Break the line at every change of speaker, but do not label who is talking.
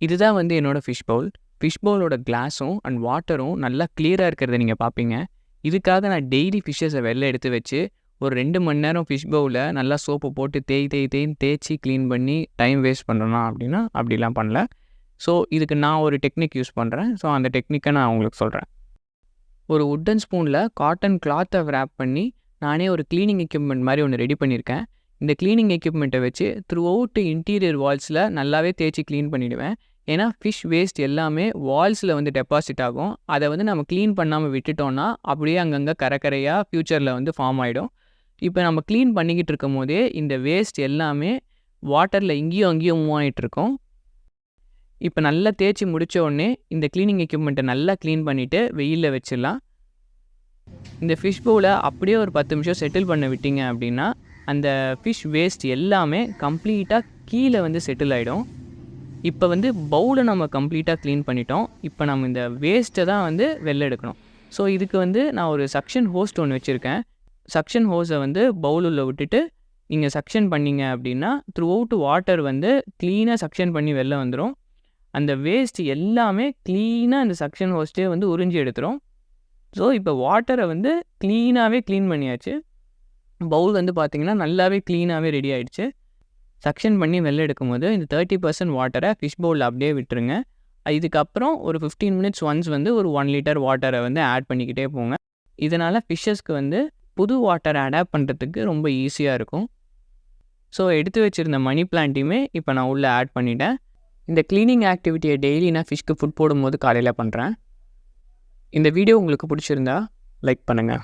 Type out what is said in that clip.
இதுதான் வந்து என்னோட ஃபிஷ் பவுல். ஃபிஷ் பவுலோட கிளாஸும் அண்ட் வாட்டரும் நல்லா கிளியராக இருக்கிறத நீங்கள் பார்ப்பீங்க. இதுக்காக நான் டெய்லி ஃபிஷ்ஷஸை வெளில எடுத்து வச்சு ஒரு 2 மணி நேரம் ஃபிஷ் பவுலில் நல்லா சோப்பு போட்டு தேய்ன்னு தேய்ச்சி க்ளீன் பண்ணி டைம் வேஸ்ட் பண்ணுறேன்னா அப்படின்னா அப்படிலாம் பண்ணல. ஸோ இதுக்கு நான் ஒரு டெக்னிக் யூஸ் பண்ணுறேன். ஸோ அந்த டெக்னிக்கை நான் உங்களுக்கு சொல்கிறேன். ஒரு வுட்டன் ஸ்பூனில் காட்டன் கிளாத்தை ரேப் பண்ணி நானே ஒரு க்ளீனிங் எக்யூப்மெண்ட் மாதிரி ஒன்று ரெடி பண்ணியிருக்கேன். இந்த க்ளீனிங் எக்யூப்மெண்ட்டை வச்சு த்ரூ அவுட் இன்டீரியர் வால்ஸில் நல்லாவே தேய்ச்சி க்ளீன் பண்ணிவிடுவேன். ஏன்னா ஃபிஷ் வேஸ்ட் எல்லாமே வால்ஸில் வந்து டெபாசிட் ஆகும். அதை வந்து நம்ம க்ளீன் பண்ணாமல் விட்டுட்டோன்னா அப்படியே அங்கங்கே கரையாக ஃப்யூச்சரில் வந்து ஃபார்ம் ஆகிடும். இப்போ நம்ம க்ளீன் பண்ணிக்கிட்டு இருக்கும் போதே இந்த வேஸ்ட் எல்லாமே வாட்டரில் இங்கேயும் அங்கேயும் மூவ் ஆகிட்டுருக்கோம். இப்போ நல்லா தேய்ச்சி முடித்த உடனே இந்த க்ளீனிங் எக்யூப்மெண்ட்டை நல்லா க்ளீன் பண்ணிவிட்டு வெயிலில் வச்சிடலாம். இந்த ஃபிஷ் பவுலை அப்படியே ஒரு 10 நிமிஷம் செட்டில் பண்ண விட்டீங்க அப்படின்னா அந்த ஃபிஷ் வேஸ்ட் எல்லாமே கம்ப்ளீட்டாக கீழே வந்து செட்டில் ஆகிடும். இப்போ வந்து பவுலை நம்ம கம்ப்ளீட்டாக க்ளீன் பண்ணிட்டோம். இப்போ நம்ம இந்த வேஸ்ட்டை தான் வந்து வெளில எடுக்கணும். ஸோ இதுக்கு வந்து நான் ஒரு சக்ஷன் ஹோஸ்ட் ஒன்று வச்சுருக்கேன். சக்ஷன் ஹோஸை வந்து பவுலில் விட்டுட்டு நீங்கள் சக்ஷன் பண்ணிங்க அப்படின்னா த்ரூ அவுட் வாட்டர் வந்து க்ளீனாக சக்ஷன் பண்ணி வெளில வந்துடும். அந்த வேஸ்ட் எல்லாமே க்ளீனாக அந்த சக்ஷன் ஹோஸ்ட்டே வந்து உறிஞ்சி எடுத்துரும். ஸோ இப்போ வாட்டரை வந்து க்ளீனாகவே க்ளீன் பண்ணியாச்சு. பவுல் வந்து பார்த்திங்கன்னா நல்லாவே க்ளீனாகவே ரெடி ஆகிடுச்சு. சக்ஷன் பண்ணி வெளில எடுக்கும்போது இந்த 30% வாட்டரை ஃபிஷ் பவுலில் அப்படியே விட்டுருங்க. இதுக்கப்புறம் ஒரு 15 மினிட்ஸ் ஒன்ஸ் வந்து ஒரு 1 லிட்டர் வாட்டரை வந்து ஆட் பண்ணிக்கிட்டே போங்க. இதனால் ஃபிஷ்ஷஸ்க்கு வந்து புது வாட்டரை அடாப்ட் பண்ணுறதுக்கு ரொம்ப ஈஸியாக இருக்கும். ஸோ எடுத்து வச்சுருந்த மணி பிளான்ட்டையுமே இப்போ நான் உள்ளே ஆட் பண்ணிட்டேன். இந்த க்ளீனிங் ஆக்டிவிட்டியை டெய்லி நான் ஃபிஷ்க்கு ஃபுட் போடும்போது காலையில் பண்ணுறேன். இந்த வீடியோ உங்களுக்கு பிடிச்சிருந்தா லைக் பண்ணுங்கள்.